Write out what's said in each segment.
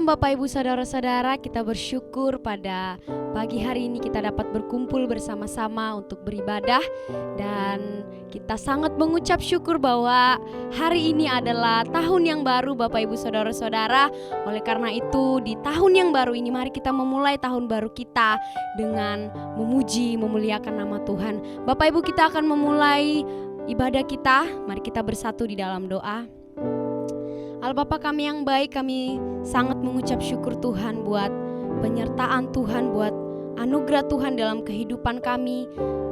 Shalom Bapak Ibu Saudara-saudara, kita bersyukur pada pagi hari ini kita dapat berkumpul bersama-sama untuk beribadah. Dan kita sangat mengucap syukur bahwa hari ini adalah tahun yang baru Bapak Ibu Saudara-saudara. Oleh karena itu di tahun yang baru ini mari kita memulai tahun baru kita dengan memuji, memuliakan nama Tuhan. Bapak Ibu, kita akan memulai ibadah kita. Mari kita bersatu di dalam doa. Allah Bapa kami yang baik, kami sangat mengucap syukur Tuhan buat penyertaan Tuhan, buat anugerah Tuhan dalam kehidupan kami,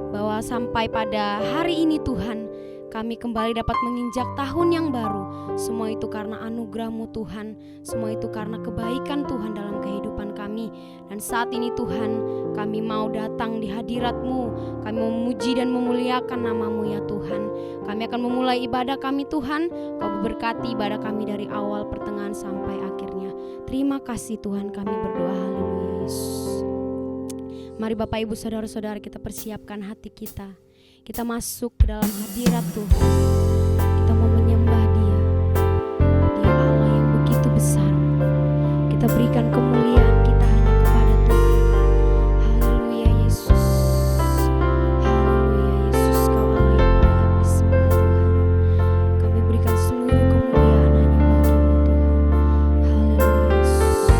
bahwa sampai pada hari ini Tuhan kami kembali dapat menginjak tahun yang baru. Semua itu karena anugerah-Mu Tuhan, semua itu karena kebaikan Tuhan dalam kehidupan kami. Dan saat ini Tuhan, kami mau datang di hadirat-Mu, kami mau memuji dan memuliakan nama-Mu ya Tuhan. Kami akan memulai ibadah kami Tuhan, Kau berkati ibadah kami dari awal, pertengahan sampai akhirnya. Terima kasih Tuhan, kami berdoa, haleluya Yesus. Mari Bapak Ibu Saudara-saudara, kita persiapkan hati kita. Kita masuk ke dalam hadirat Tuhan. Kita mau menyembah Dia. Dia Allah yang begitu besar. Kita berikan kemuliaan kita hanya kepada Tuhan. Haleluya Yesus. Haleluya Yesus. Kau Allah yang layak disembah Tuhan. Kami berikan seluruh kemuliaan hanya bagi-Mu Tuhan. Haleluya Yesus.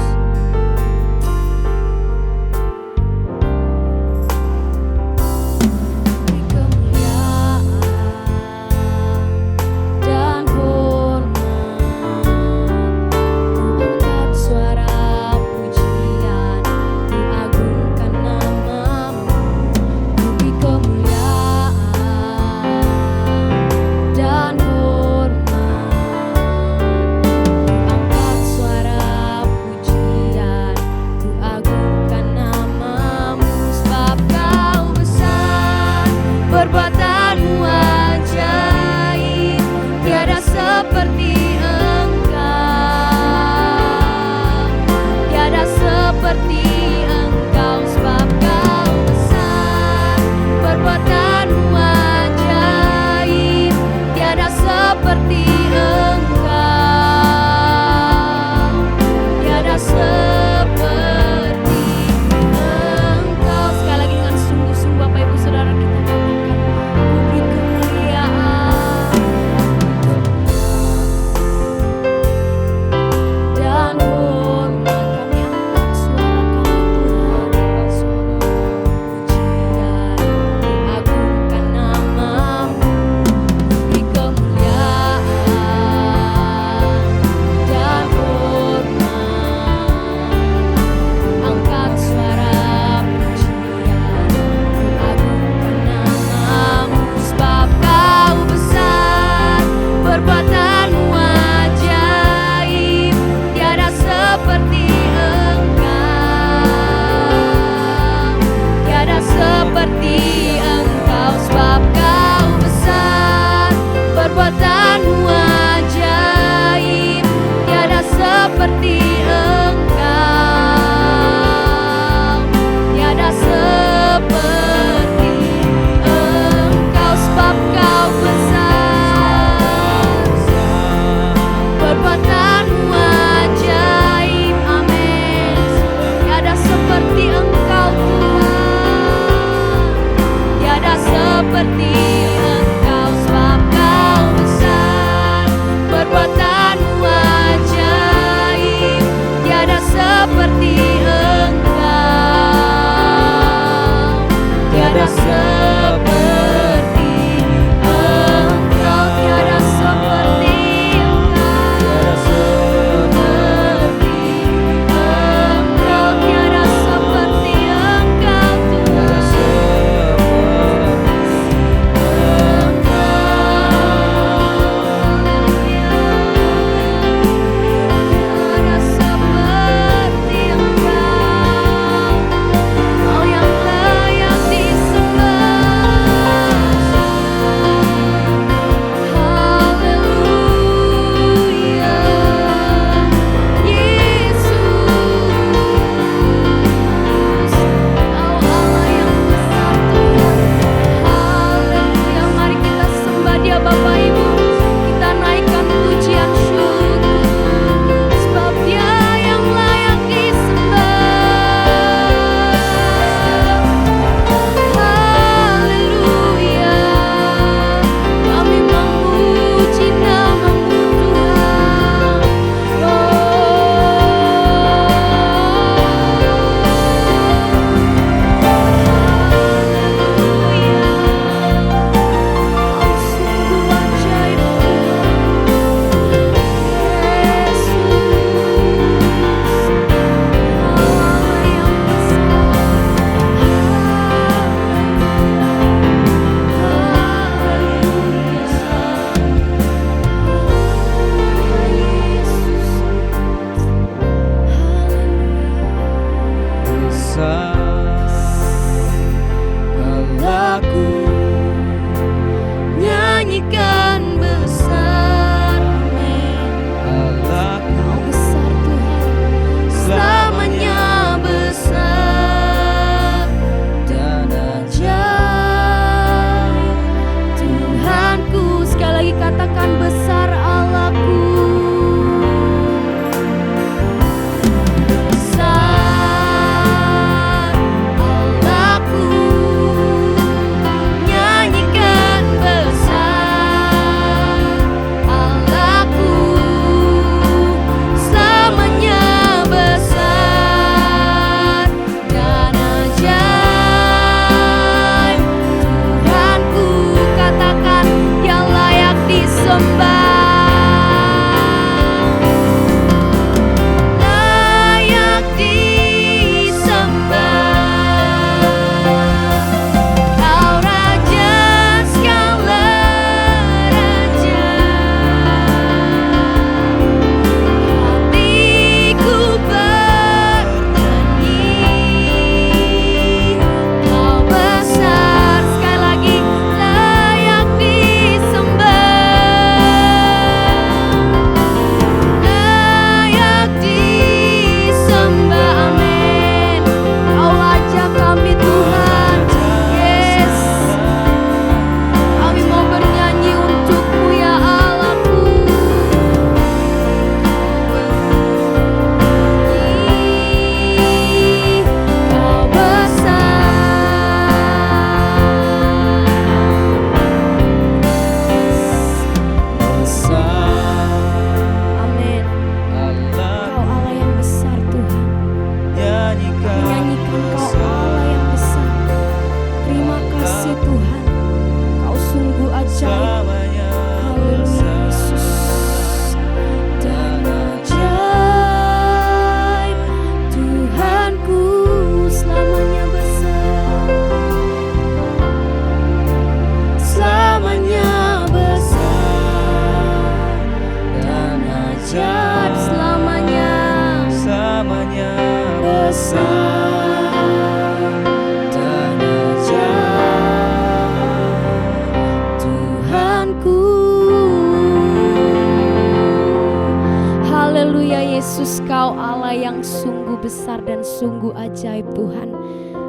yang sungguh besar dan sungguh ajaib Tuhan.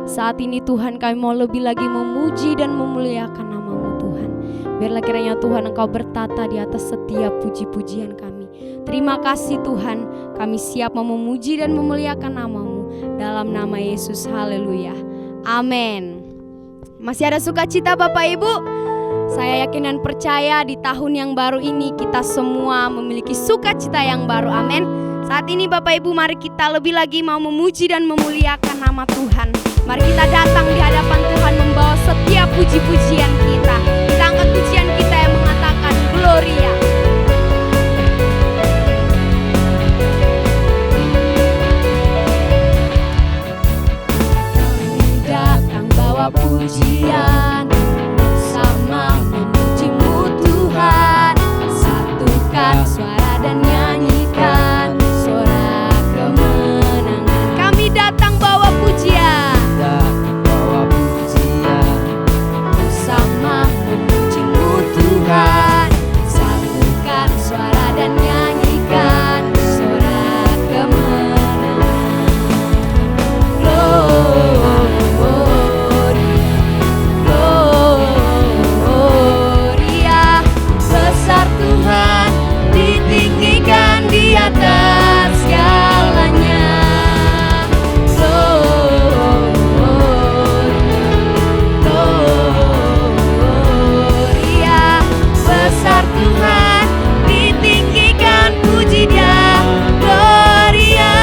Saat ini Tuhan kami mau lebih lagi memuji dan memuliakan nama-Mu Tuhan. Biarlah kiranya Tuhan Engkau bertata di atas setiap puji-pujian kami. Terima kasih Tuhan, kami siap mau memuji dan memuliakan nama-Mu. Dalam nama Yesus, haleluya, amin. Masih ada sukacita Bapak Ibu? Saya yakin dan percaya di tahun yang baru ini kita semua memiliki sukacita yang baru, amin. Saat ini Bapak Ibu, mari kita lebih lagi mau memuji dan memuliakan nama Tuhan. Mari kita datang di hadapan Tuhan membawa setiap puji-pujian kita. Kita angkat pujian kita yang mengatakan Gloria. Kami datang bawa pujian, sama memuji-Mu Tuhan. Satukan suara dan nyanyikan suara kemenangan. Kami datang bawa pujian, sama memuji-Mu Tuhan. Satukan suara dan nyanyikan suara kemenangan. Gloria, besar Tuhan, ditinggikan di atas segalanya. Gloria, besar Tuhan, ditinggikan, puji Dia. Gloria.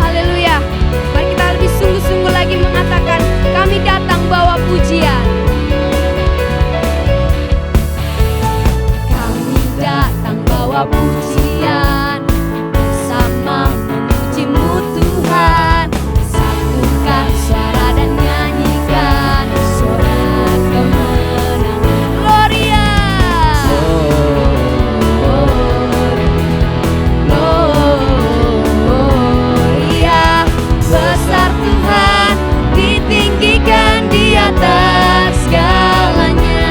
Haleluya. Mari kita lebih sungguh-sungguh lagi mengatakan, kami datang bawa pujian. Kami datang bawa pujian, bersama memuji-Mu Tuhan. Satukan suara dan nyanyikan suara kemenangan. Gloria. Gloria, besar Tuhan, ditinggikan di atas segalanya.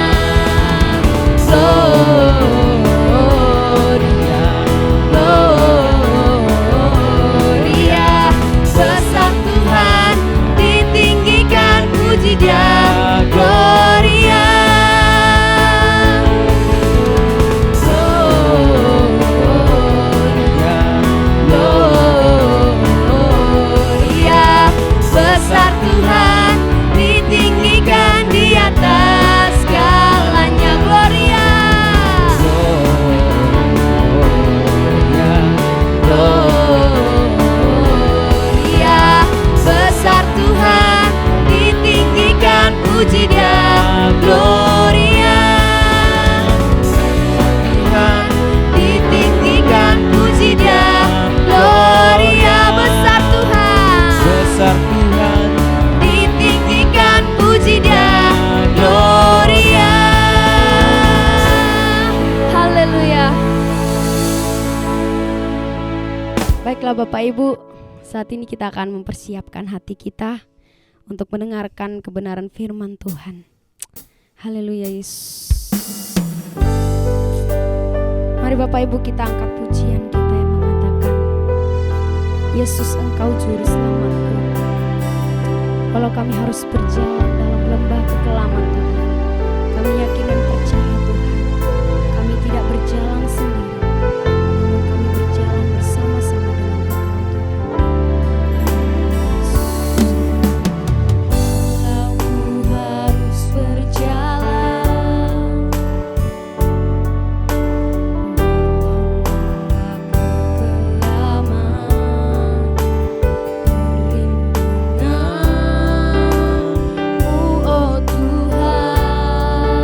Gloria, besar Tuhan, ditinggikan, puji Dia. Gloria. Gloria, besar Tuhan, ditinggikan di atas segalanya. Gloria. Gloria, besar Tuhan, ditinggikan, puji Dia. Gloria. Tuhan, ditinggikan, puji Dia. Gloria, besar Tuhan, ditinggikan, puji Dia. Gloria. Haleluya. Baiklah Bapak Ibu, saat ini kita akan mempersiapkan hati kita untuk mendengarkan kebenaran firman Tuhan. Haleluya Yesus. Mari Bapak Ibu kita angkat pujian kita yang mengatakan, Yesus Engkau juru selamatku. Walau kami harus berjalan dalam lembah kekelaman Tuhan, kami yakin dan percaya Tuhan, kami tidak berjalan sendiri, namun kami berjalan bersama-sama dengan Engkau Tuhan. Walau harus berjalan dalam lembah kekelaman, perlindungan-Mu, oh Tuhan.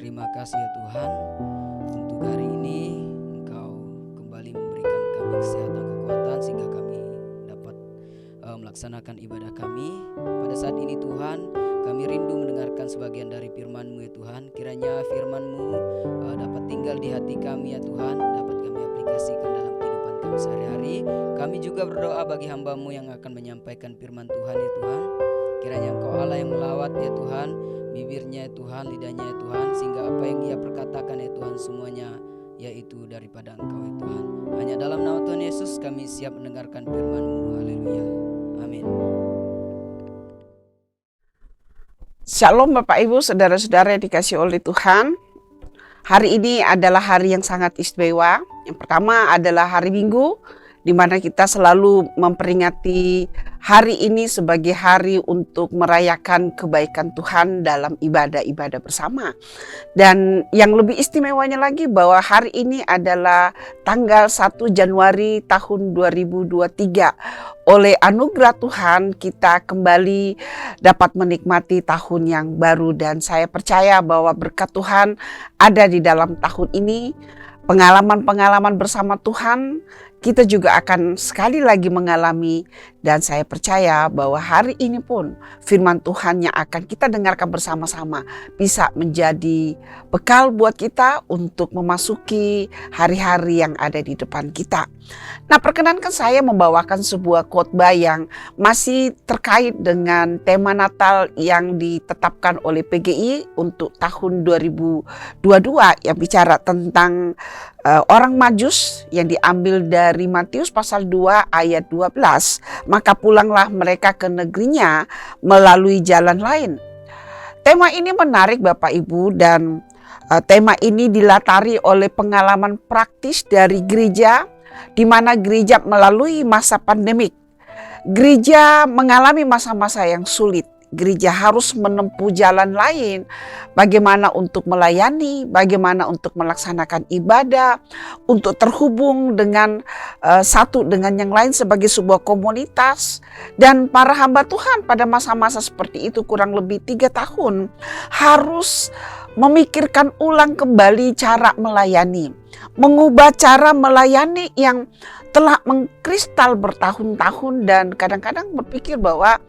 terima kasih ya Tuhan, untuk hari ini Engkau kembali memberikan kami kesehatan, kekuatan sehingga kami dapat melaksanakan ibadah kami. Pada saat ini Tuhan, kami rindu mendengarkan sebagian dari firman-Mu ya Tuhan. Kiranya firman-Mu dapat tinggal di hati kami ya Tuhan, dapat kami aplikasikan dalam kehidupan kami sehari-hari. Kami juga berdoa bagi hamba-Mu yang akan menyampaikan firman Tuhan ya Tuhan. Kiranya Engkau Allah yang melawat ya Tuhan, bibirnya ya Tuhan, lidahnya ya Tuhan, sehingga apa yang ia perkatakan ya Tuhan semuanya yaitu daripada Engkau ya Tuhan. Hanya dalam nama Tuhan Yesus kami siap mendengarkan firman-Mu. Haleluya. Amin. Shalom Bapak Ibu, saudara-saudara yang dikasihi oleh Tuhan. Hari ini adalah hari yang sangat istimewa. Yang pertama adalah hari Minggu, di mana kita selalu memperingati hari ini sebagai hari untuk merayakan kebaikan Tuhan dalam ibadah-ibadah bersama. Dan yang lebih istimewanya lagi bahwa hari ini adalah tanggal 1 Januari tahun 2023. Oleh anugerah Tuhan kita kembali dapat menikmati tahun yang baru, dan saya percaya bahwa berkat Tuhan ada di dalam tahun ini. Pengalaman-pengalaman bersama Tuhan kita juga akan sekali lagi mengalami, dan saya percaya bahwa hari ini pun firman Tuhan yang akan kita dengarkan bersama-sama bisa menjadi bekal buat kita untuk memasuki hari-hari yang ada di depan kita. Nah, perkenankan saya membawakan sebuah khotbah yang masih terkait dengan tema Natal yang ditetapkan oleh PGI untuk tahun 2022, yang bicara tentang orang Majus yang diambil dari Matius pasal 2 ayat 12. Maka pulanglah mereka ke negerinya melalui jalan lain. Tema ini menarik Bapak Ibu, dan tema ini dilatari oleh pengalaman praktis dari gereja, di mana gereja melalui masa pandemik. Gereja mengalami masa-masa yang sulit. Gereja harus menempuh jalan lain, bagaimana untuk melayani, bagaimana untuk melaksanakan ibadah, untuk terhubung dengan satu dengan yang lain sebagai sebuah komunitas. Dan para hamba Tuhan pada masa-masa seperti itu kurang lebih 3 tahun harus memikirkan ulang kembali cara melayani, mengubah cara melayani yang telah mengkristal bertahun-tahun, dan kadang-kadang berpikir bahwa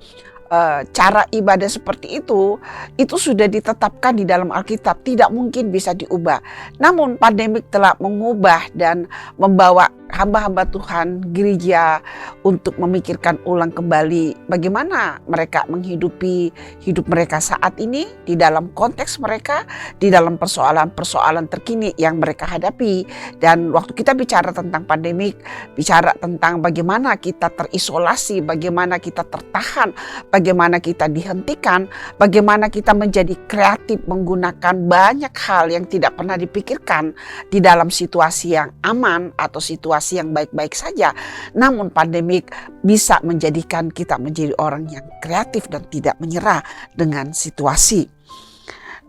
cara ibadah seperti itu sudah ditetapkan di dalam Alkitab, tidak mungkin bisa diubah. Namun pandemik telah mengubah dan membawa hamba-hamba Tuhan, gereja, untuk memikirkan ulang kembali bagaimana mereka menghidupi hidup mereka saat ini di dalam konteks mereka, di dalam persoalan-persoalan terkini yang mereka hadapi. Dan waktu kita bicara tentang pandemik, bicara tentang bagaimana kita terisolasi, bagaimana kita tertahan, bagaimana kita dihentikan, bagaimana kita menjadi kreatif menggunakan banyak hal yang tidak pernah dipikirkan di dalam situasi yang aman atau situasi yang baik-baik saja. Namun pandemik bisa menjadikan kita menjadi orang yang kreatif dan tidak menyerah dengan situasi.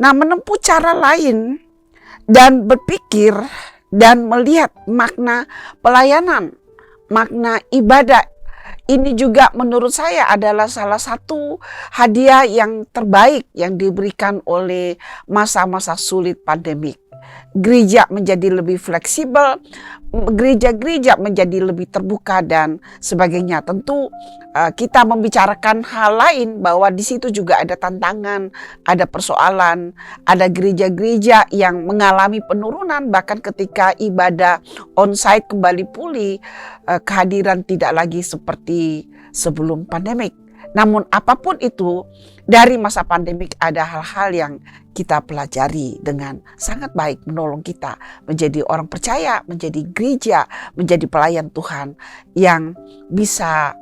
Nah, menempuh cara lain dan berpikir dan melihat makna pelayanan, makna ibadah, ini juga menurut saya adalah salah satu hadiah yang terbaik yang diberikan oleh masa-masa sulit pandemik. Gereja menjadi lebih fleksibel, gereja-gereja menjadi lebih terbuka dan sebagainya. Tentu kita membicarakan hal lain bahwa di situ juga ada tantangan, ada persoalan, ada gereja-gereja yang mengalami penurunan, bahkan ketika ibadah onsite kembali pulih, kehadiran tidak lagi seperti sebelum pandemik. Namun apapun itu, dari masa pandemik ada hal-hal yang kita pelajari dengan sangat baik, menolong kita menjadi orang percaya, menjadi gereja, menjadi pelayan Tuhan yang bisa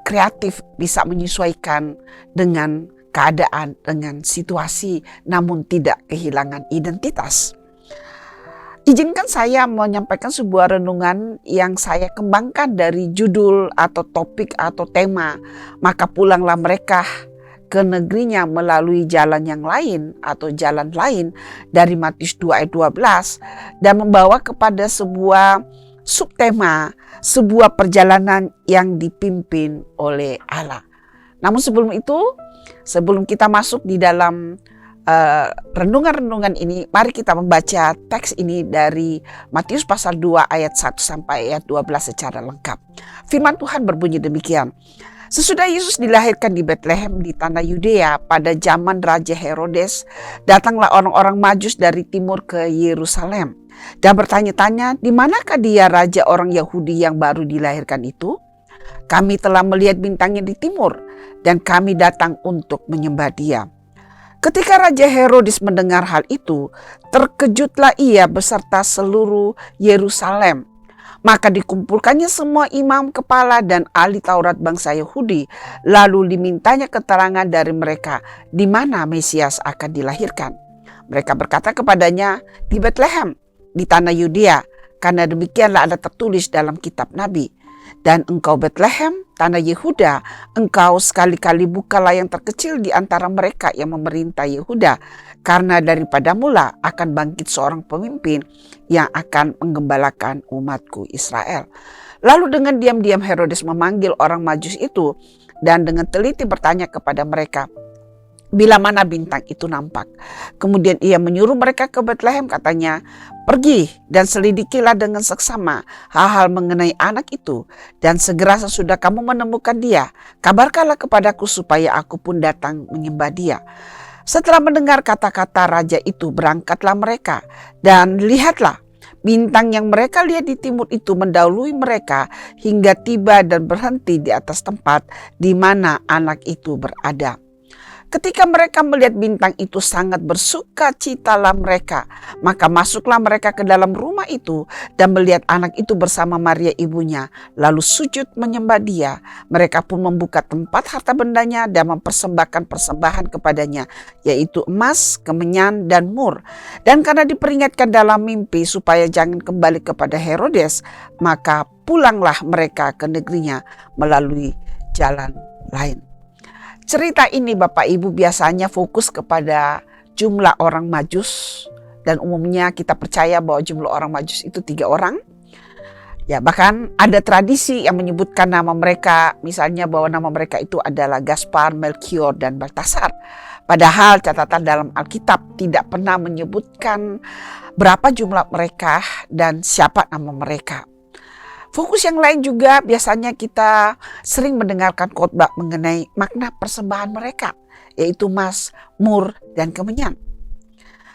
kreatif, bisa menyesuaikan dengan keadaan, dengan situasi, namun tidak kehilangan identitas. Izinkan saya menyampaikan sebuah renungan yang saya kembangkan dari judul atau topik atau tema, maka pulanglah mereka ke negerinya melalui jalan yang lain atau jalan lain, dari Matius 2 ayat 12, dan membawa kepada sebuah subtema, sebuah perjalanan yang dipimpin oleh Allah. Namun sebelum itu, sebelum kita masuk di dalam renungan-renungan ini, mari kita membaca teks ini dari Matius pasal 2 ayat 1 sampai ayat 12 secara lengkap. Firman Tuhan berbunyi demikian. Sesudah Yesus dilahirkan di Betlehem di tanah Yudea pada zaman Raja Herodes, datanglah orang-orang Majus dari timur ke Yerusalem dan bertanya-tanya, di manakah dia raja orang Yahudi yang baru dilahirkan itu? Kami telah melihat bintangnya di timur dan kami datang untuk menyembah dia. Ketika Raja Herodes mendengar hal itu, terkejutlah ia beserta seluruh Yerusalem. Maka dikumpulkannya semua imam kepala dan ahli Taurat bangsa Yahudi, lalu dimintanya keterangan dari mereka di mana Mesias akan dilahirkan. Mereka berkata kepadanya, di Betlehem, di tanah Yudea, karena demikianlah ada tertulis dalam kitab Nabi. Dan engkau Betlehem, tanah Yehuda, engkau sekali-kali bukanlah yang terkecil di antara mereka yang memerintah Yehuda, karena daripada mula akan bangkit seorang pemimpin yang akan menggembalakan umatku Israel. Lalu dengan diam-diam Herodes memanggil orang Majus itu dan dengan teliti bertanya kepada mereka, bila mana bintang itu nampak. Kemudian ia menyuruh mereka ke Betlehem, katanya, pergi dan selidikilah dengan seksama hal-hal mengenai anak itu. Dan segera sesudah kamu menemukan dia, kabarkanlah kepadaku supaya aku pun datang menyembah dia. Setelah mendengar kata-kata raja itu, berangkatlah mereka. Dan lihatlah, bintang yang mereka lihat di timur itu mendahului mereka hingga tiba dan berhenti di atas tempat di mana anak itu berada. Ketika mereka melihat bintang itu, sangat bersukacitalah mereka. Maka masuklah mereka ke dalam rumah itu dan melihat anak itu bersama Maria ibunya. Lalu sujud menyembah dia. Mereka pun membuka tempat harta bendanya dan mempersembahkan persembahan kepadanya, yaitu emas, kemenyan, dan mur. Dan karena diperingatkan dalam mimpi supaya jangan kembali kepada Herodes, maka pulanglah mereka ke negerinya melalui jalan lain. Cerita ini Bapak Ibu biasanya fokus kepada jumlah orang Majus, dan umumnya kita percaya bahwa jumlah orang Majus itu 3 orang. Ya, bahkan ada tradisi yang menyebutkan nama mereka, misalnya bahwa nama mereka itu adalah Gaspar, Melchior, dan Baltasar. Padahal catatan dalam Alkitab tidak pernah menyebutkan berapa jumlah mereka dan siapa nama mereka. Fokus yang lain juga biasanya kita sering mendengarkan khotbah mengenai makna persembahan mereka, yaitu emas, mur, dan kemenyan.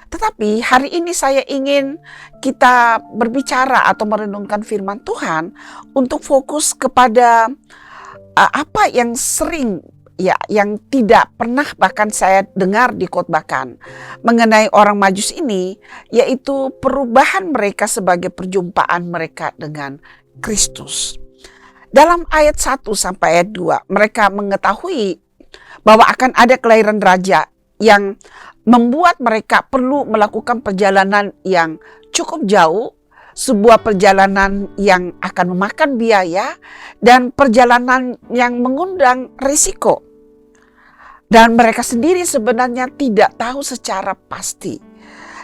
Tetapi hari ini saya ingin kita berbicara atau merenungkan firman Tuhan untuk fokus kepada apa yang sering, ya, yang tidak pernah bahkan saya dengar dikhotbahkan mengenai orang Majus ini, yaitu perubahan mereka sebagai perjumpaan mereka dengan Kristus. Dalam ayat 1 sampai ayat 2, mereka mengetahui bahwa akan ada kelahiran raja yang membuat mereka perlu melakukan perjalanan yang cukup jauh, sebuah perjalanan yang akan memakan biaya dan perjalanan yang mengundang risiko. Dan mereka sendiri sebenarnya tidak tahu secara pasti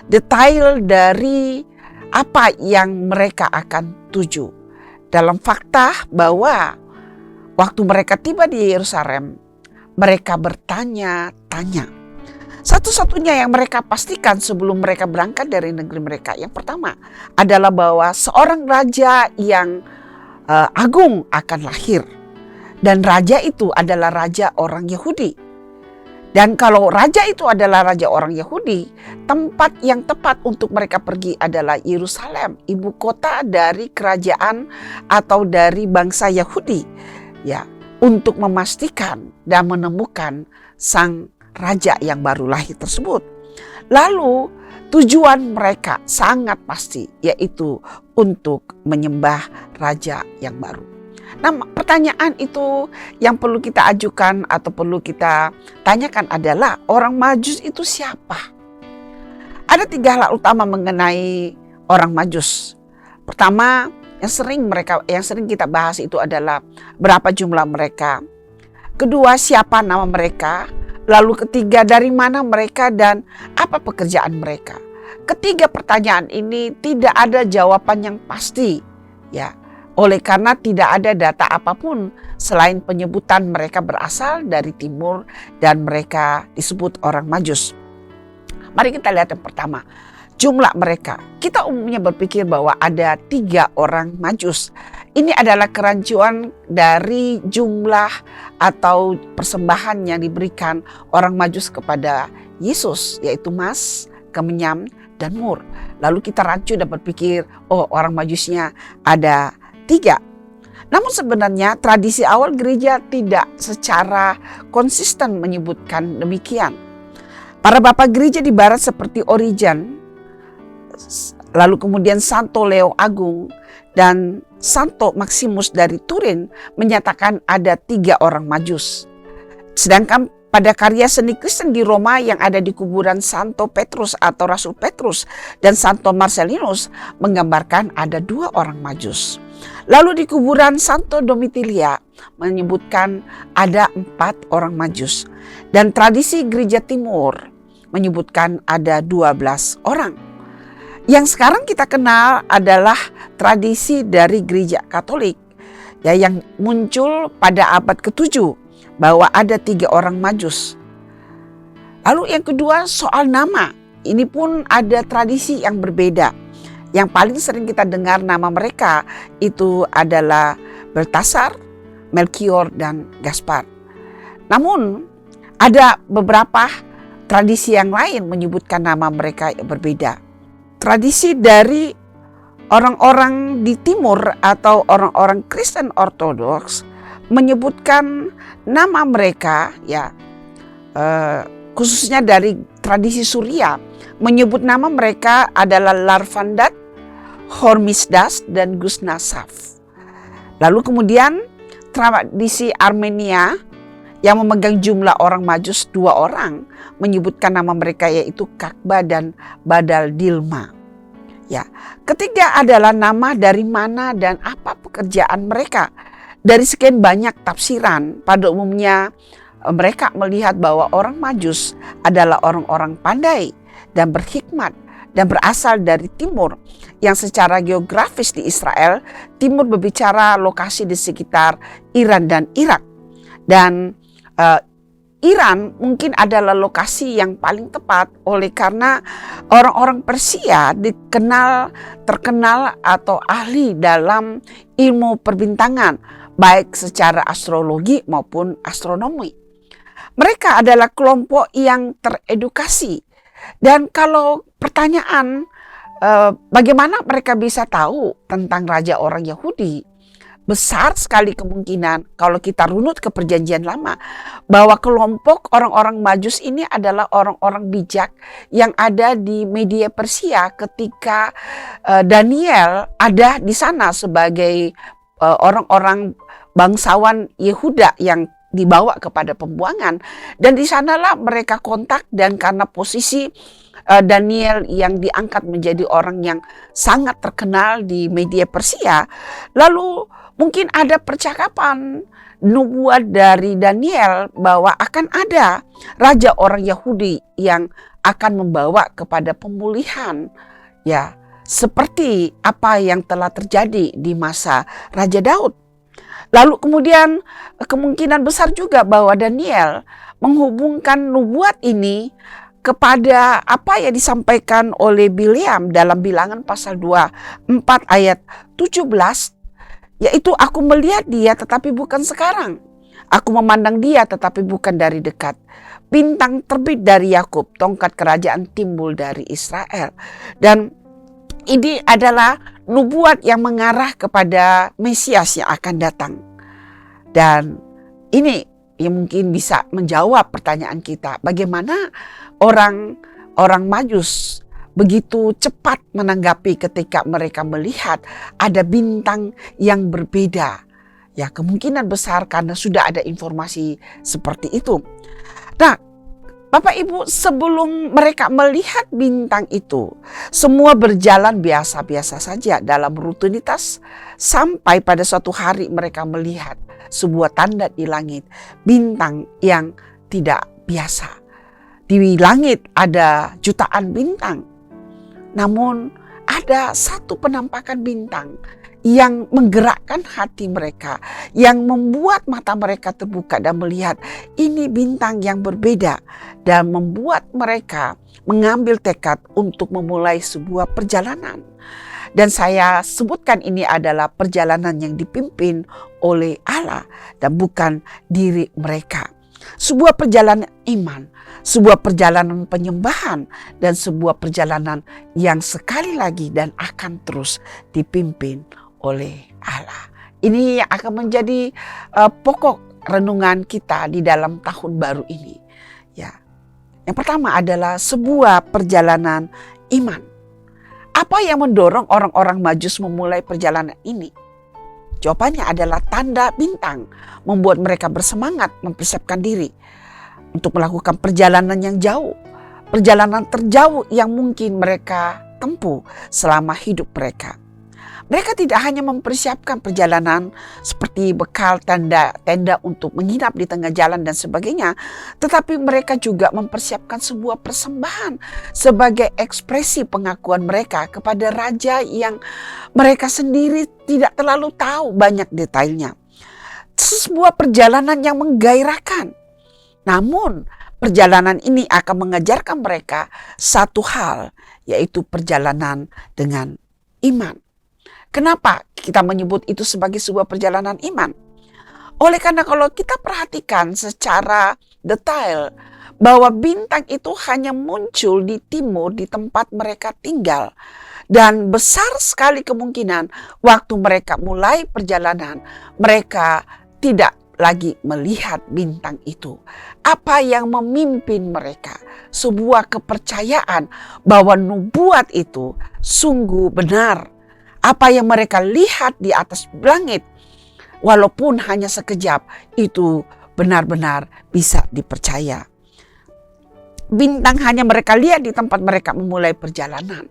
detail dari apa yang mereka akan tuju. Dalam fakta bahwa waktu mereka tiba di Yerusalem, mereka bertanya-tanya. Satu-satunya yang mereka pastikan sebelum mereka berangkat dari negeri mereka, yang pertama adalah bahwa seorang raja yang agung akan lahir. Dan raja itu adalah raja orang Yahudi. Dan kalau raja itu adalah raja orang Yahudi, tempat yang tepat untuk mereka pergi adalah Yerusalem, ibu kota dari kerajaan atau dari bangsa Yahudi, ya, untuk memastikan dan menemukan sang raja yang baru lahir tersebut. Lalu tujuan mereka sangat pasti, yaitu untuk menyembah raja yang baru. Nah, pertanyaan itu yang perlu kita ajukan atau perlu kita tanyakan adalah, orang Majus itu siapa? Ada 3 hal utama mengenai orang Majus. Pertama, yang sering kita bahas itu adalah berapa jumlah mereka. Kedua, siapa nama mereka. Lalu ketiga, dari mana mereka dan apa pekerjaan mereka. Ketiga pertanyaan ini tidak ada jawaban yang pasti, ya. Oleh karena tidak ada data apapun selain penyebutan mereka berasal dari timur dan mereka disebut orang Majus. Mari kita lihat yang pertama. Jumlah mereka. Kita umumnya berpikir bahwa ada 3 orang Majus. Ini adalah kerancuan dari jumlah atau persembahan yang diberikan orang Majus kepada Yesus, yaitu emas, kemenyan, dan mur. Lalu kita rancu dan berpikir, oh orang Majusnya ada 3. Namun sebenarnya tradisi awal gereja tidak secara konsisten menyebutkan demikian. Para bapak gereja di barat seperti Origen, lalu kemudian Santo Leo Agung dan Santo Maximus dari Turin menyatakan ada 3 orang Majus. Sedangkan pada karya seni Kristen di Roma yang ada di kuburan Santo Petrus atau Rasul Petrus dan Santo Marcellinus menggambarkan ada 2 orang Majus. Lalu di kuburan Santo Domitilia menyebutkan ada 4 orang Majus. Dan tradisi gereja timur menyebutkan ada 12 orang. Yang sekarang kita kenal adalah tradisi dari gereja Katolik, ya, yang muncul pada abad ke-7 bahwa ada 3 orang Majus. Lalu yang kedua soal nama. Ini pun ada tradisi yang berbeda. Yang paling sering kita dengar nama mereka itu adalah Baltasar, Melchior, dan Gaspar. Namun ada beberapa tradisi yang lain menyebutkan nama mereka yang berbeda. Tradisi dari orang-orang di timur atau orang-orang Kristen Ortodoks menyebutkan nama mereka, ya, khususnya dari tradisi Suria, menyebut nama mereka adalah Larfandat, Hormisdas, dan Gusnasaf. Lalu kemudian tradisi Armenia yang memegang jumlah orang Majus 2 orang menyebutkan nama mereka yaitu Kakba dan Badal Dilma. Ya, ketiga adalah nama dari mana dan apa pekerjaan mereka. Dari sekian banyak tafsiran, pada umumnya mereka melihat bahwa orang Majus adalah orang-orang pandai dan berhikmat dan berasal dari timur, yang secara geografis di Israel, timur berbicara lokasi di sekitar Iran dan Irak. Dan Iran mungkin adalah lokasi yang paling tepat oleh karena orang-orang Persia terkenal atau ahli dalam ilmu perbintangan, baik secara astrologi maupun astronomi. Mereka adalah kelompok yang teredukasi. Dan kalau pertanyaan bagaimana mereka bisa tahu tentang raja orang Yahudi, besar sekali kemungkinan kalau kita runut ke perjanjian lama bahwa kelompok orang-orang Majus ini adalah orang-orang bijak yang ada di Media Persia ketika Daniel ada di sana sebagai orang-orang bangsawan Yehuda yang dibawa kepada pembuangan. Dan di sanalah mereka kontak, dan karena posisi Daniel yang diangkat menjadi orang yang sangat terkenal di Media Persia, lalu mungkin ada percakapan nubuat dari Daniel bahwa akan ada raja orang Yahudi yang akan membawa kepada pemulihan, ya, seperti apa yang telah terjadi di masa Raja Daud. Lalu kemudian kemungkinan besar juga bahwa Daniel menghubungkan nubuat ini kepada apa yang disampaikan oleh Bileam dalam Bilangan pasal 24 ayat 17, yaitu aku melihat dia tetapi bukan sekarang. Aku memandang dia tetapi bukan dari dekat. Bintang terbit dari Yakub, tongkat kerajaan timbul dari Israel. Dan ini adalah nubuat yang mengarah kepada Mesias yang akan datang. Dan ini yang mungkin bisa menjawab pertanyaan kita. Bagaimana orang Majus begitu cepat menanggapi ketika mereka melihat ada bintang yang berbeda. Ya, kemungkinan besar karena sudah ada informasi seperti itu. Nah, Bapak Ibu, sebelum mereka melihat bintang itu, semua berjalan biasa-biasa saja dalam rutinitas sampai pada suatu hari mereka melihat sebuah tanda di langit, bintang yang tidak biasa. Di langit ada jutaan bintang, namun ada satu penampakan bintang yang menggerakkan hati mereka, yang membuat mata mereka terbuka dan melihat ini bintang yang berbeda, dan membuat mereka mengambil tekad untuk memulai sebuah perjalanan. Dan saya sebutkan ini adalah perjalanan yang dipimpin oleh Allah dan bukan diri mereka. Sebuah perjalanan iman, sebuah perjalanan penyembahan, dan sebuah perjalanan yang sekali lagi dan akan terus dipimpin oleh Allah. Ini yang akan menjadi pokok renungan kita di dalam tahun baru ini. Ya, yang pertama adalah sebuah perjalanan iman. Apa yang mendorong orang-orang Majus memulai perjalanan ini? Jawabannya adalah tanda bintang, membuat mereka bersemangat mempersiapkan diri untuk melakukan perjalanan yang jauh, perjalanan terjauh yang mungkin mereka tempuh selama hidup mereka. Mereka tidak hanya mempersiapkan perjalanan seperti bekal tenda untuk menginap di tengah jalan dan sebagainya, tetapi mereka juga mempersiapkan sebuah persembahan sebagai ekspresi pengakuan mereka kepada raja yang mereka sendiri tidak terlalu tahu banyak detailnya. Sebuah perjalanan yang menggairahkan. Namun perjalanan ini akan mengajarkan mereka satu hal, yaitu perjalanan dengan iman. Kenapa kita menyebut itu sebagai sebuah perjalanan iman? Oleh karena kalau kita perhatikan secara detail bahwa bintang itu hanya muncul di timur di tempat mereka tinggal. Dan besar sekali kemungkinan waktu mereka mulai perjalanan, mereka tidak lagi melihat bintang itu. Apa yang memimpin mereka? Sebuah kepercayaan bahwa nubuat itu sungguh benar. Apa yang mereka lihat di atas langit, walaupun hanya sekejap, itu benar-benar bisa dipercaya. Bintang hanya mereka lihat di tempat mereka memulai perjalanan.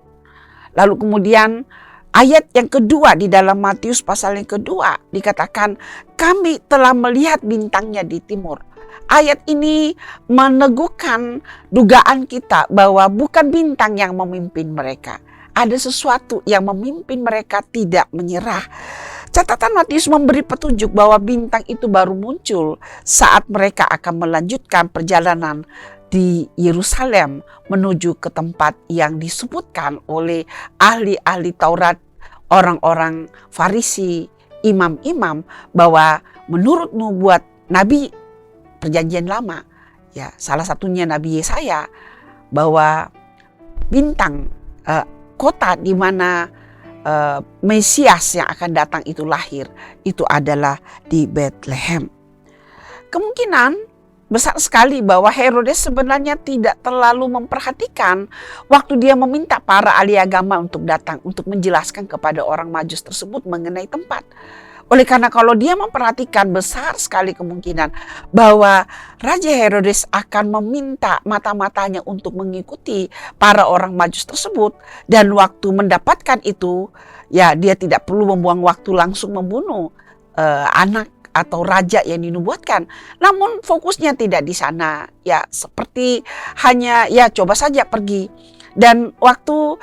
Lalu kemudian ayat yang kedua di dalam Matius pasal yang kedua dikatakan, kami telah melihat bintangnya di timur. Ayat ini meneguhkan dugaan kita bahwa bukan bintang yang memimpin mereka. Ada sesuatu yang memimpin mereka tidak menyerah. Catatan Matius memberi petunjuk bahwa bintang itu baru muncul saat mereka akan melanjutkan perjalanan di Yerusalem menuju ke tempat yang disebutkan oleh ahli-ahli Taurat, orang-orang Farisi, imam-imam, bahwa menurut nubuat Nabi Perjanjian Lama, ya salah satunya Nabi Yesaya, bahwa bintang kota di mana Mesias yang akan datang itu lahir, itu adalah di Bethlehem. Kemungkinan besar sekali bahwa Herodes sebenarnya tidak terlalu memperhatikan waktu dia meminta para ahli agama untuk datang untuk menjelaskan kepada orang Majus tersebut mengenai tempat. Oleh karena kalau dia memperhatikan, besar sekali kemungkinan bahwa Raja Herodes akan meminta mata-matanya untuk mengikuti para orang Majus tersebut. Dan waktu mendapatkan itu, ya dia tidak perlu membuang waktu langsung membunuh anak atau raja yang dinubuatkan. Namun fokusnya tidak di sana. Ya seperti hanya ya coba saja pergi. Dan waktu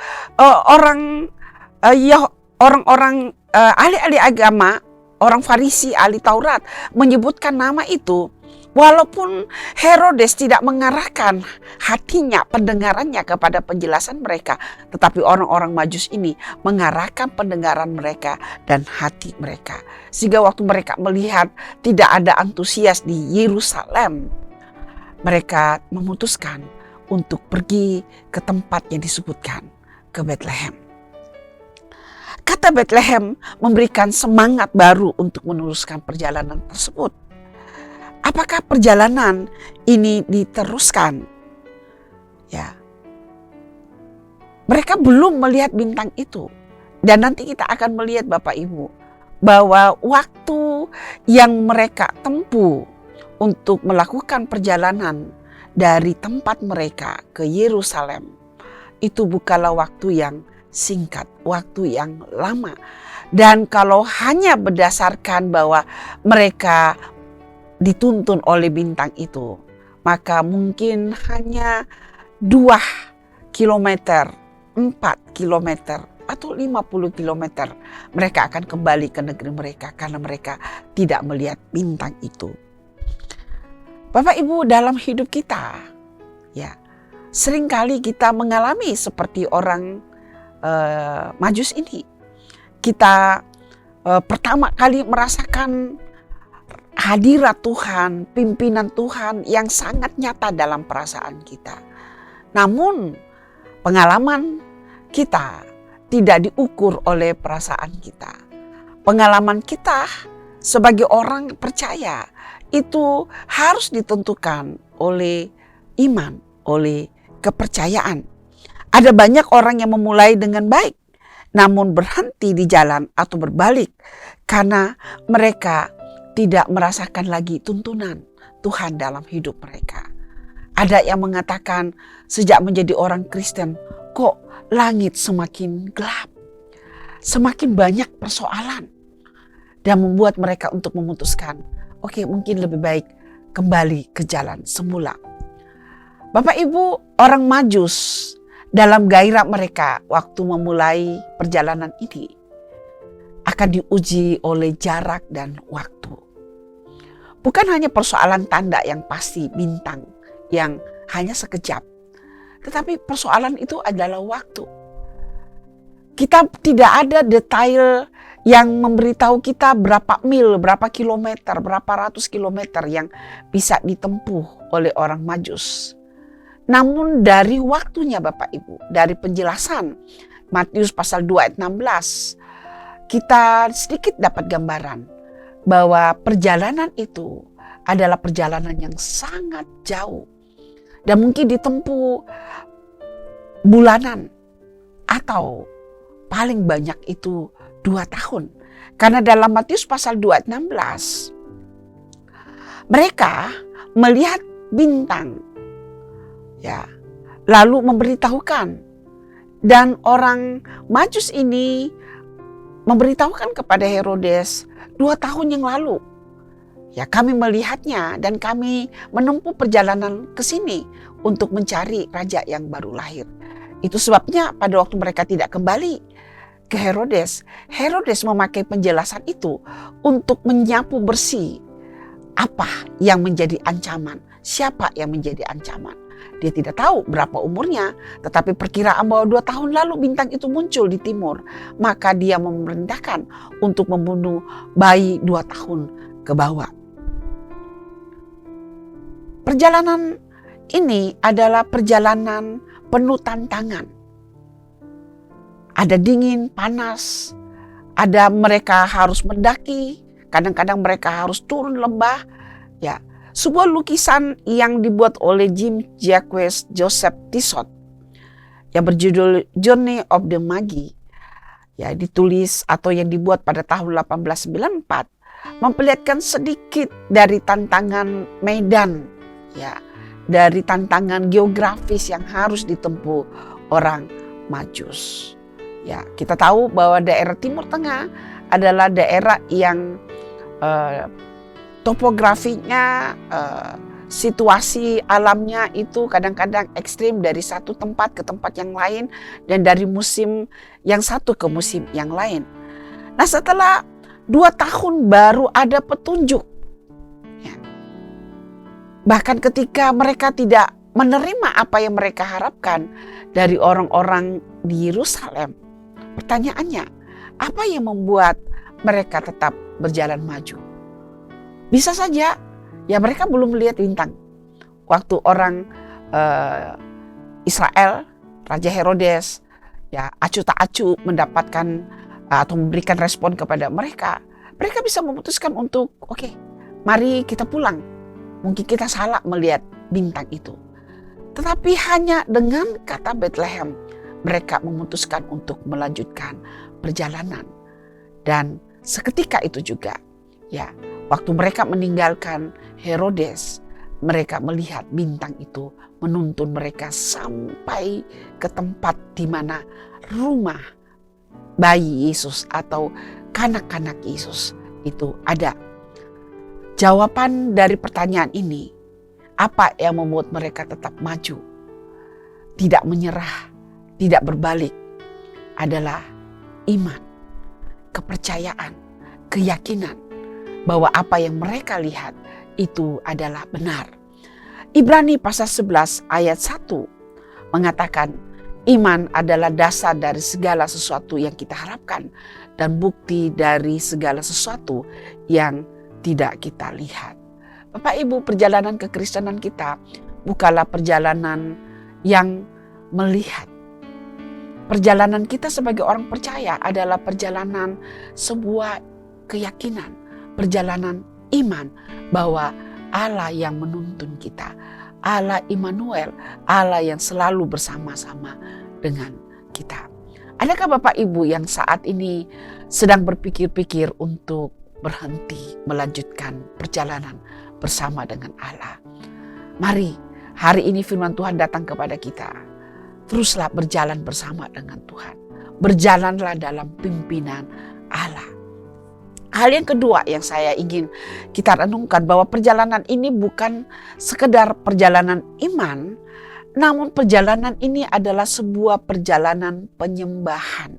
orang-orang ahli-ahli agama, orang Farisi, ahli Taurat menyebutkan nama itu, walaupun Herodes tidak mengarahkan hatinya, pendengarannya kepada penjelasan mereka, tetapi orang-orang Majus ini mengarahkan pendengaran mereka dan hati mereka. Sehingga waktu mereka melihat tidak ada antusias di Yerusalem, mereka memutuskan untuk pergi ke tempat yang disebutkan, ke Bethlehem. Kata Bethlehem memberikan semangat baru untuk meneruskan perjalanan tersebut. Apakah perjalanan ini diteruskan? Ya, mereka belum melihat bintang itu. Dan nanti kita akan melihat Bapak Ibu bahwa waktu yang mereka tempuh untuk melakukan perjalanan dari tempat mereka ke Yerusalem itu bukanlah waktu yang singkat, waktu yang lama. Dan kalau hanya berdasarkan bahwa mereka dituntun oleh bintang itu, maka mungkin hanya 2 kilometer, 4 kilometer atau 50 kilometer, mereka akan kembali ke negeri mereka karena mereka tidak melihat bintang itu. Bapak Ibu, dalam hidup kita, ya, seringkali kita mengalami seperti orang Majus ini. Kita pertama kali merasakan hadirat Tuhan, pimpinan Tuhan yang sangat nyata dalam perasaan kita. Namun pengalaman kita tidak diukur oleh perasaan kita. Pengalaman kita sebagai orang percaya itu harus ditentukan oleh iman, oleh kepercayaan. Ada banyak orang yang memulai dengan baik, namun berhenti di jalan atau berbalik karena mereka tidak merasakan lagi tuntunan Tuhan dalam hidup mereka. Ada yang mengatakan sejak menjadi orang Kristen, kok langit semakin gelap, semakin banyak persoalan, dan membuat mereka untuk memutuskan, oke, mungkin lebih baik kembali ke jalan semula. Bapak Ibu, orang Majus dalam gairah mereka waktu memulai perjalanan ini akan diuji oleh jarak dan waktu. Bukan hanya persoalan tanda yang pasti, bintang yang hanya sekejap, tetapi persoalan itu adalah waktu. Kita tidak ada detail yang memberitahu kita berapa mil, berapa kilometer, berapa ratus kilometer yang bisa ditempuh oleh orang Majus. Namun dari waktunya Bapak Ibu, dari penjelasan Matius pasal 2 ayat 16, kita sedikit dapat gambaran bahwa perjalanan itu adalah perjalanan yang sangat jauh dan mungkin ditempuh bulanan atau paling banyak itu 2 tahun. Karena dalam Matius pasal 2 ayat 16, mereka melihat bintang, ya, lalu memberitahukan, dan orang Majus ini memberitahukan kepada Herodes 2 tahun yang lalu. Ya, kami melihatnya dan kami menempuh perjalanan ke sini untuk mencari raja yang baru lahir. Itu sebabnya pada waktu mereka tidak kembali ke Herodes, Herodes memakai penjelasan itu untuk menyapu bersih apa yang menjadi ancaman, siapa yang menjadi ancaman. Dia tidak tahu berapa umurnya, tetapi perkiraan bahwa 2 tahun lalu bintang itu muncul di timur. Maka dia memerintahkan untuk membunuh bayi 2 tahun ke bawah. Perjalanan ini adalah perjalanan penuh tantangan. Ada dingin, panas, ada mereka harus mendaki, kadang-kadang mereka harus turun lembah, ya. Sebuah lukisan yang dibuat oleh Jean-Jacques Joseph Tissot yang berjudul Journey of the Magi, ya, ditulis atau yang dibuat pada tahun 1894, memperlihatkan sedikit dari tantangan medan, ya, dari tantangan geografis yang harus ditempuh orang Majus. Ya, kita tahu bahwa daerah Timur Tengah adalah daerah yang topografinya, situasi alamnya itu kadang-kadang ekstrim dari satu tempat ke tempat yang lain dan dari musim yang satu ke musim yang lain. Nah, setelah 2 tahun baru ada petunjuk. Ya. Bahkan ketika mereka tidak menerima apa yang mereka harapkan dari orang-orang di Yerusalem, pertanyaannya, apa yang membuat mereka tetap berjalan maju? Bisa saja, ya, mereka belum melihat bintang. Waktu orang Israel, Raja Herodes, ya, acu tak acu mendapatkan atau memberikan respon kepada mereka, mereka bisa memutuskan untuk, oke, mari kita pulang. Mungkin kita salah melihat bintang itu. Tetapi hanya dengan kata Bethlehem, mereka memutuskan untuk melanjutkan perjalanan. Dan seketika itu juga, ya, waktu mereka meninggalkan Herodes, mereka melihat bintang itu menuntun mereka sampai ke tempat di mana rumah bayi Yesus atau kanak-kanak Yesus itu ada. Jawaban dari pertanyaan ini, apa yang membuat mereka tetap maju, tidak menyerah, tidak berbalik, adalah iman, kepercayaan, keyakinan bahwa apa yang mereka lihat itu adalah benar. Ibrani pasal 11 ayat 1 mengatakan, iman adalah dasar dari segala sesuatu yang kita harapkan dan bukti dari segala sesuatu yang tidak kita lihat. Bapak Ibu, perjalanan kekristenan kita bukanlah perjalanan yang melihat. Perjalanan kita sebagai orang percaya adalah perjalanan sebuah keyakinan, perjalanan iman bahwa Allah yang menuntun kita, Allah Immanuel, Allah yang selalu bersama-sama dengan kita. Adakah Bapak Ibu yang saat ini sedang berpikir-pikir untuk berhenti melanjutkan perjalanan bersama dengan Allah? Mari, hari ini firman Tuhan datang kepada kita. Teruslah berjalan bersama dengan Tuhan. Berjalanlah dalam pimpinan Allah. Hal yang kedua yang saya ingin kita renungkan bahwa perjalanan ini bukan sekedar perjalanan iman, namun perjalanan ini adalah sebuah perjalanan penyembahan.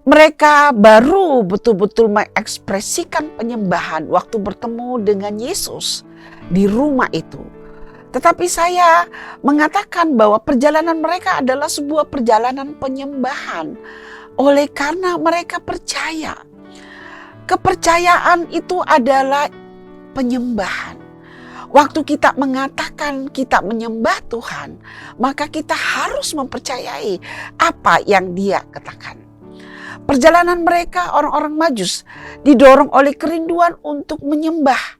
Mereka baru betul-betul mengekspresikan penyembahan waktu bertemu dengan Yesus di rumah itu. Tetapi saya mengatakan bahwa perjalanan mereka adalah sebuah perjalanan penyembahan oleh karena mereka percaya. Kepercayaan itu adalah penyembahan. Waktu kita mengatakan kita menyembah Tuhan, maka kita harus mempercayai apa yang Dia katakan. Perjalanan mereka, orang-orang Majus, didorong oleh kerinduan untuk menyembah.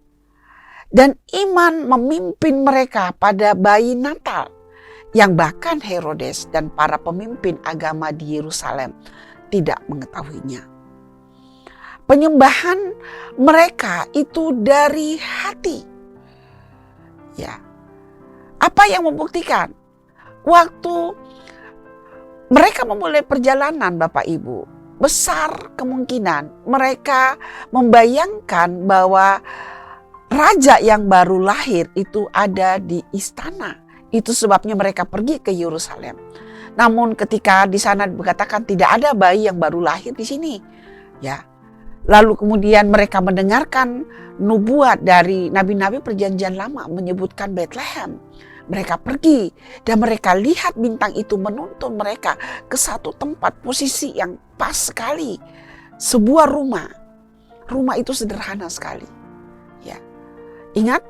Dan iman memimpin mereka pada bayi Natal yang bahkan Herodes dan para pemimpin agama di Yerusalem tidak mengetahuinya. Penyembahan mereka itu dari hati. Ya. Apa yang membuktikan? Waktu mereka memulai perjalanan, Bapak Ibu, besar kemungkinan mereka membayangkan bahwa raja yang baru lahir itu ada di istana. Itu sebabnya mereka pergi ke Yerusalem. Namun ketika di sana dikatakan tidak ada bayi yang baru lahir di sini. Ya. Lalu kemudian mereka mendengarkan nubuat dari nabi-nabi perjanjian lama menyebutkan Bethlehem. Mereka pergi dan mereka lihat bintang itu menuntun mereka ke satu tempat posisi yang pas sekali. Sebuah rumah. Rumah itu sederhana sekali. Ya. Ingat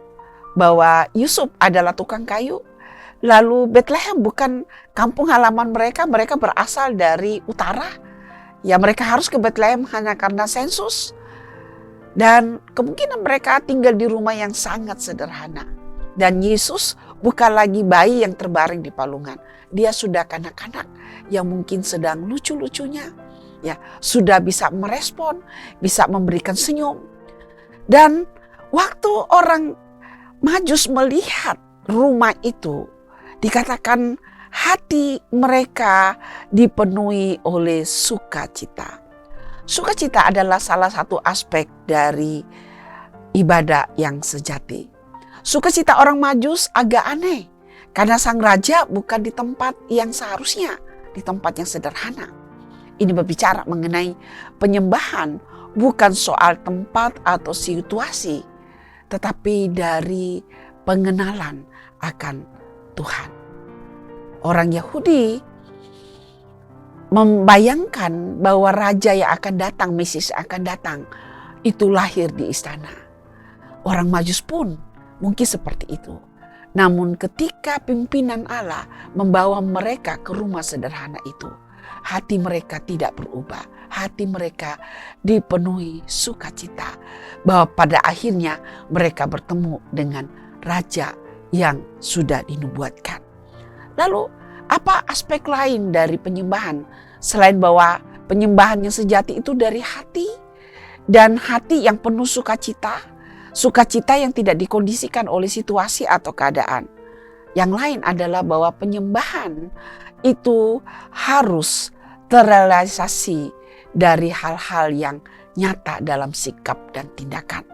bahwa Yusuf adalah tukang kayu. Lalu Bethlehem bukan kampung halaman mereka. Mereka berasal dari utara. Ya, mereka harus ke Bethlehem hanya karena sensus. Dan kemungkinan mereka tinggal di rumah yang sangat sederhana. Dan Yesus bukan lagi bayi yang terbaring di palungan. Dia sudah kanak-kanak yang mungkin sedang lucu-lucunya. Ya, sudah bisa merespon, bisa memberikan senyum. Dan waktu orang Majus melihat rumah itu, dikatakan hati mereka dipenuhi oleh sukacita. Sukacita adalah salah satu aspek dari ibadah yang sejati. Sukacita orang Majus agak aneh, karena sang raja bukan di tempat yang seharusnya, di tempat yang sederhana. Ini berbicara mengenai penyembahan, bukan soal tempat atau situasi, tetapi dari pengenalan akan Tuhan. Orang Yahudi membayangkan bahwa raja yang akan datang, Mesias akan datang, itu lahir di istana. Orang Majus pun mungkin seperti itu. Namun ketika pimpinan Allah membawa mereka ke rumah sederhana itu, hati mereka tidak berubah. Hati mereka dipenuhi sukacita bahwa pada akhirnya mereka bertemu dengan raja yang sudah dinubuatkan. Lalu apa aspek lain dari penyembahan selain bahwa penyembahan yang sejati itu dari hati dan hati yang penuh sukacita, sukacita yang tidak dikondisikan oleh situasi atau keadaan. Yang lain adalah bahwa penyembahan itu harus terrealisasi dari hal-hal yang nyata dalam sikap dan tindakan.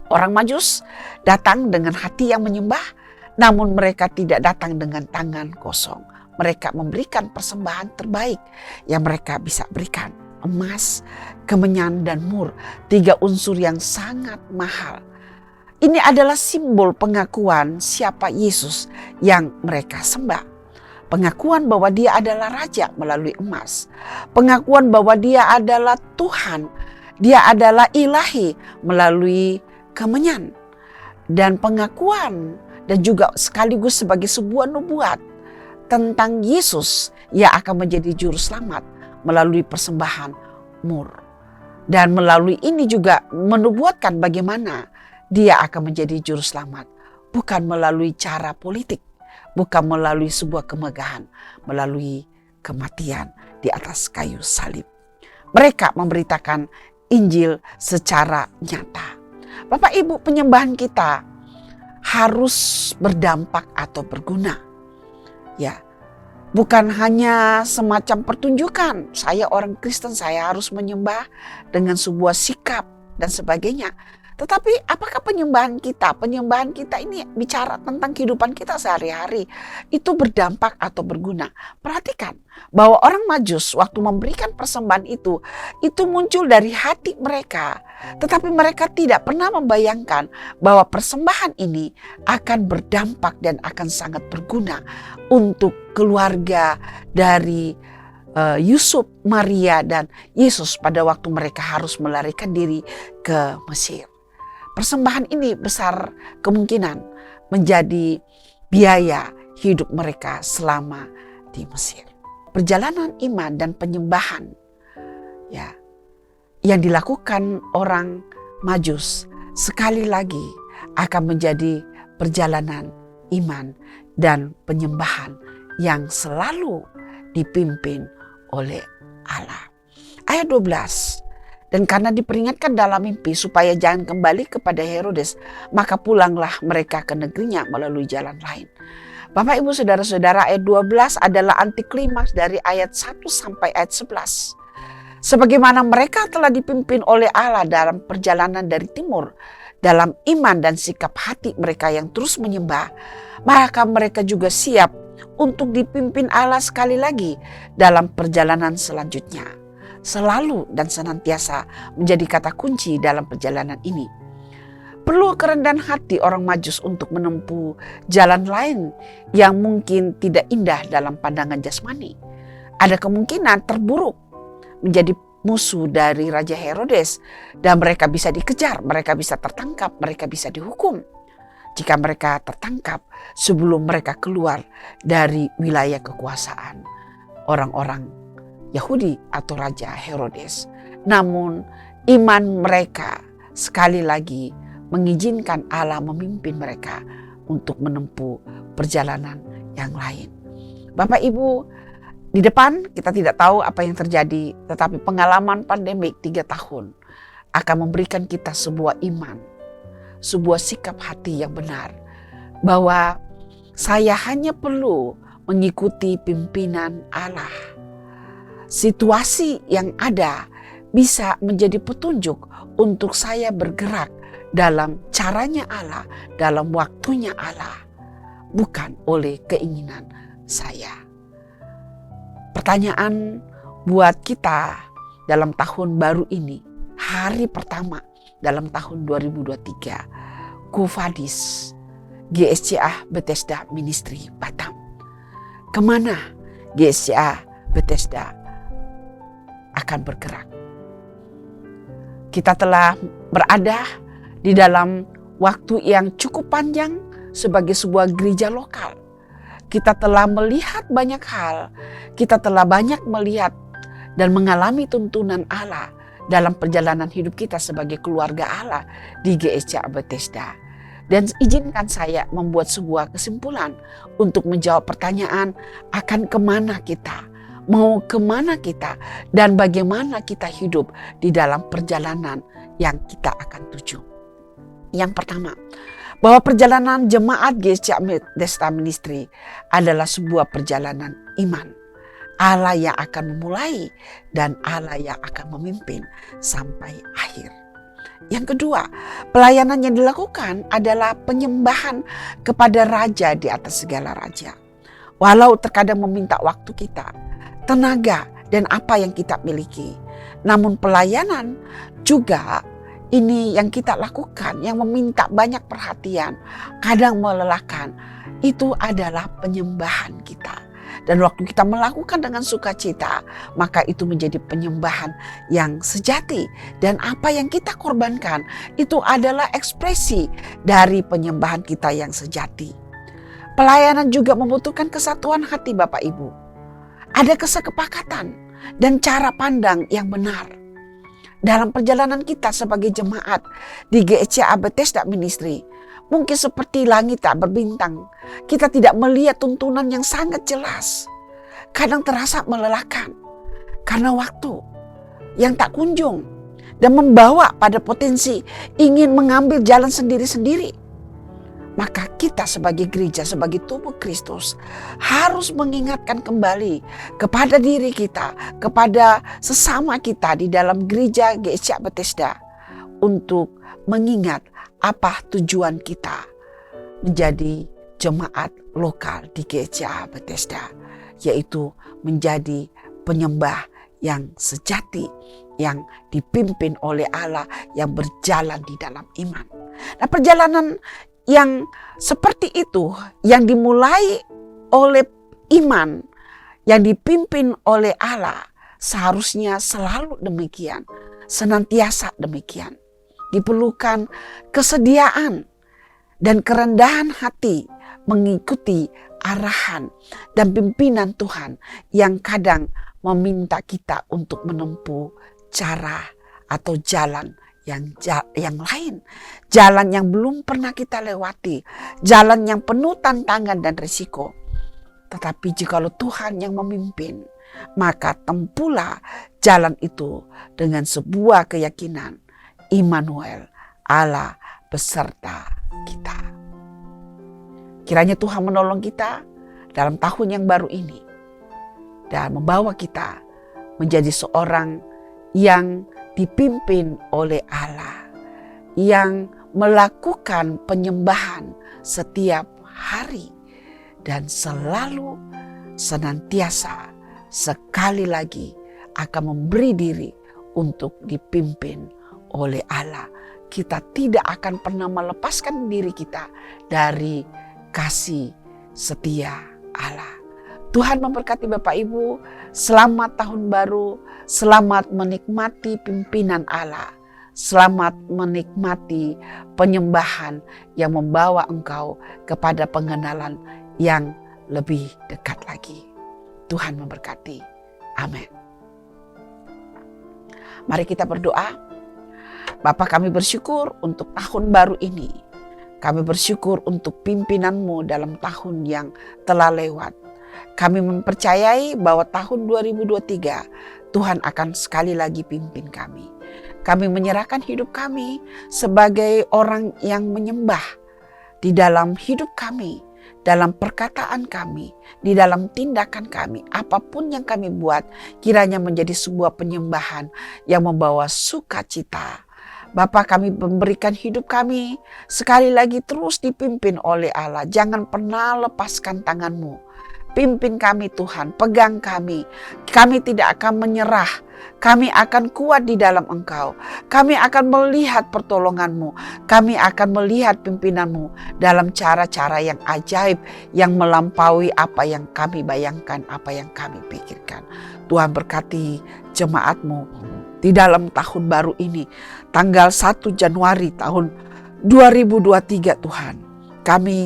Orang Majus datang dengan hati yang menyembah, namun mereka tidak datang dengan tangan kosong. mereka memberikan persembahan terbaik yang mereka bisa berikan. Emas, kemenyan, dan mur, 3 unsur yang sangat mahal. Ini adalah simbol pengakuan siapa Yesus yang mereka sembah. Pengakuan bahwa dia adalah Raja melalui emas. Pengakuan bahwa dia adalah Tuhan, dia adalah ilahi melalui kemenyan. Dan pengakuan dan juga sekaligus sebagai sebuah nubuat tentang Yesus yang akan menjadi juru selamat melalui persembahan mur. Dan melalui ini juga menubuatkan bagaimana dia akan menjadi juru selamat. Bukan melalui cara politik, bukan melalui sebuah kemegahan, melalui kematian di atas kayu salib. Mereka memberitakan Injil secara nyata. Bapak Ibu, penyembahan kita harus berdampak atau berguna. Ya, bukan hanya semacam pertunjukan, saya orang Kristen, saya harus menyembah dengan sebuah sikap dan sebagainya. Tetapi apakah penyembahan kita ini bicara tentang kehidupan kita sehari-hari, itu berdampak atau berguna? Perhatikan bahwa orang Majus waktu memberikan persembahan itu muncul dari hati mereka. Tetapi mereka tidak pernah membayangkan bahwa persembahan ini akan berdampak dan akan sangat berguna untuk keluarga dari Yusuf, Maria, dan Yesus pada waktu mereka harus melarikan diri ke Mesir. Persembahan ini besar kemungkinan menjadi biaya hidup mereka selama di Mesir. Perjalanan iman dan penyembahan ya yang dilakukan orang Majus sekali lagi akan menjadi perjalanan iman dan penyembahan yang selalu dipimpin oleh Allah. Ayat 12. Dan karena diperingatkan dalam mimpi supaya jangan kembali kepada Herodes, maka pulanglah mereka ke negerinya melalui jalan lain. Bapak Ibu Saudara-saudara, ayat 12 adalah antiklimaks dari ayat 1 sampai ayat 11. Sebagaimana mereka telah dipimpin oleh Allah dalam perjalanan dari timur, dalam iman dan sikap hati mereka yang terus menyembah, maka mereka juga siap untuk dipimpin Allah sekali lagi dalam perjalanan selanjutnya. Selalu dan senantiasa menjadi kata kunci dalam perjalanan ini. Perlu kerendahan hati orang Majus untuk menempuh jalan lain yang mungkin tidak indah dalam pandangan jasmani. Ada kemungkinan terburuk, menjadi musuh dari Raja Herodes, dan mereka bisa dikejar, mereka bisa tertangkap, mereka bisa dihukum. Jika mereka tertangkap sebelum mereka keluar dari wilayah kekuasaan orang-orang Yahudi atau Raja Herodes. Namun iman mereka sekali lagi mengizinkan Allah memimpin mereka untuk menempuh perjalanan yang lain. Bapak Ibu, di depan kita tidak tahu apa yang terjadi, tetapi pengalaman pandemik 3 tahun akan memberikan kita sebuah iman, sebuah sikap hati yang benar, bahwa saya hanya perlu mengikuti pimpinan Allah. Situasi yang ada bisa menjadi petunjuk untuk saya bergerak dalam caranya Allah, dalam waktunya Allah, bukan oleh keinginan saya. Pertanyaan buat kita dalam tahun baru ini, hari pertama dalam tahun 2023, Kufadis GSCA Bethesda Ministry Batam. Kemana GSCA Bethesda akan bergerak? Kita telah berada di dalam waktu yang cukup panjang sebagai sebuah gereja lokal. Kita telah melihat banyak hal. Kita telah banyak melihat dan mengalami tuntunan Allah dalam perjalanan hidup kita sebagai keluarga Allah di GSCA Bethesda. Dan izinkan saya membuat sebuah kesimpulan untuk menjawab pertanyaan akan kemana kita, mau kemana kita, dan bagaimana kita hidup di dalam perjalanan yang kita akan tuju. Yang pertama, bahwa perjalanan jemaat GSCA Bethesda Ministry adalah sebuah perjalanan iman. Allah yang akan memulai dan Allah yang akan memimpin sampai akhir. Yang kedua, pelayanan yang dilakukan adalah penyembahan kepada Raja di atas segala raja. Walau terkadang meminta waktu kita, tenaga, dan apa yang kita miliki. Namun pelayanan juga ini yang kita lakukan, yang meminta banyak perhatian, kadang melelahkan. Itu adalah penyembahan kita. Dan waktu kita melakukan dengan sukacita, maka itu menjadi penyembahan yang sejati. Dan apa yang kita korbankan, itu adalah ekspresi dari penyembahan kita yang sejati. Pelayanan juga membutuhkan kesatuan hati Bapak Ibu. Ada kesepakatan dan cara pandang yang benar. Dalam perjalanan kita sebagai jemaat di GECA Bethesda Ministry, mungkin seperti langit tak berbintang, kita tidak melihat tuntunan yang sangat jelas. Kadang terasa melelahkan karena waktu yang tak kunjung dan membawa pada potensi ingin mengambil jalan sendiri-sendiri. Maka kita sebagai gereja, sebagai tubuh Kristus harus mengingatkan kembali kepada diri kita, kepada sesama kita di dalam gereja GECA Bethesda untuk mengingat apa tujuan kita menjadi jemaat lokal di GECA Bethesda, yaitu menjadi penyembah yang sejati, yang dipimpin oleh Allah, yang berjalan di dalam iman. Nah, perjalanan yang seperti itu, yang dimulai oleh iman, yang dipimpin oleh Allah, seharusnya selalu demikian, senantiasa demikian. Diperlukan kesediaan dan kerendahan hati mengikuti arahan dan pimpinan Tuhan yang kadang meminta kita untuk menempuh cara atau jalan yang lain, jalan yang belum pernah kita lewati, jalan yang penuh tantangan dan risiko. Tetapi jikalau Tuhan yang memimpin, maka tempuhlah jalan itu dengan sebuah keyakinan, Immanuel, Allah beserta kita. Kiranya Tuhan menolong kita dalam tahun yang baru ini dan membawa kita menjadi seorang yang dipimpin oleh Allah, yang melakukan penyembahan setiap hari dan selalu senantiasa sekali lagi akan memberi diri untuk dipimpin oleh Allah. Kita tidak akan pernah melepaskan diri kita dari kasih setia Allah. Tuhan memberkati Bapak Ibu. Selamat tahun baru. Selamat menikmati pimpinan Allah. Selamat menikmati penyembahan yang membawa engkau kepada pengenalan yang lebih dekat lagi. Tuhan memberkati. Amin. Mari kita berdoa. Bapa, kami bersyukur untuk tahun baru ini. Kami bersyukur untuk pimpinan-Mu dalam tahun yang telah lewat. Kami mempercayai bahwa tahun 2023 Tuhan akan sekali lagi pimpin kami. Kami menyerahkan hidup kami sebagai orang yang menyembah di dalam hidup kami, dalam perkataan kami, di dalam tindakan kami. Apapun yang kami buat kiranya menjadi sebuah penyembahan yang membawa sukacita. Bapa, kami memberikan hidup kami sekali lagi terus dipimpin oleh Allah. Jangan pernah lepaskan tangan-Mu. Pimpin kami Tuhan, pegang kami. Kami tidak akan menyerah. Kami akan kuat di dalam Engkau. Kami akan melihat pertolongan-Mu. Kami akan melihat pimpinan-Mu dalam cara-cara yang ajaib, yang melampaui apa yang kami bayangkan, apa yang kami pikirkan. Tuhan berkati jemaat-Mu di dalam tahun baru ini, tanggal 1 Januari tahun 2023 Tuhan. Kami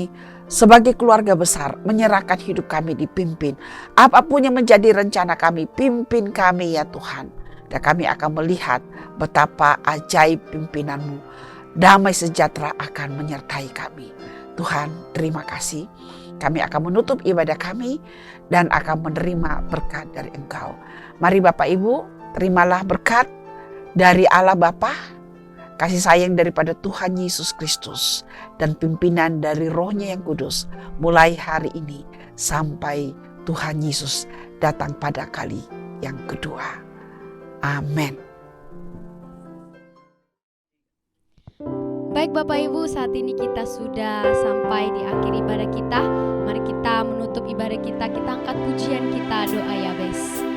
sebagai keluarga besar menyerahkan hidup kami dipimpin. Apapun yang menjadi rencana kami, pimpin kami ya Tuhan. Dan kami akan melihat betapa ajaib pimpinan-Mu. Damai sejahtera akan menyertai kami. Tuhan, terima kasih. Kami akan menutup ibadah kami dan akan menerima berkat dari Engkau. Mari Bapak Ibu, terimalah berkat dari Allah Bapa, kasih sayang daripada Tuhan Yesus Kristus, dan pimpinan dari Roh-Nya yang kudus mulai hari ini sampai Tuhan Yesus datang pada kali yang kedua. Amin. Baik Bapak Ibu, saat ini kita sudah sampai di akhir ibadah kita. Mari kita menutup ibadah kita angkat pujian kita, doa Yabes.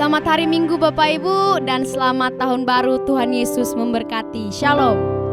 Selamat hari Minggu Bapak Ibu dan selamat tahun baru. Tuhan Yesus memberkati. Shalom.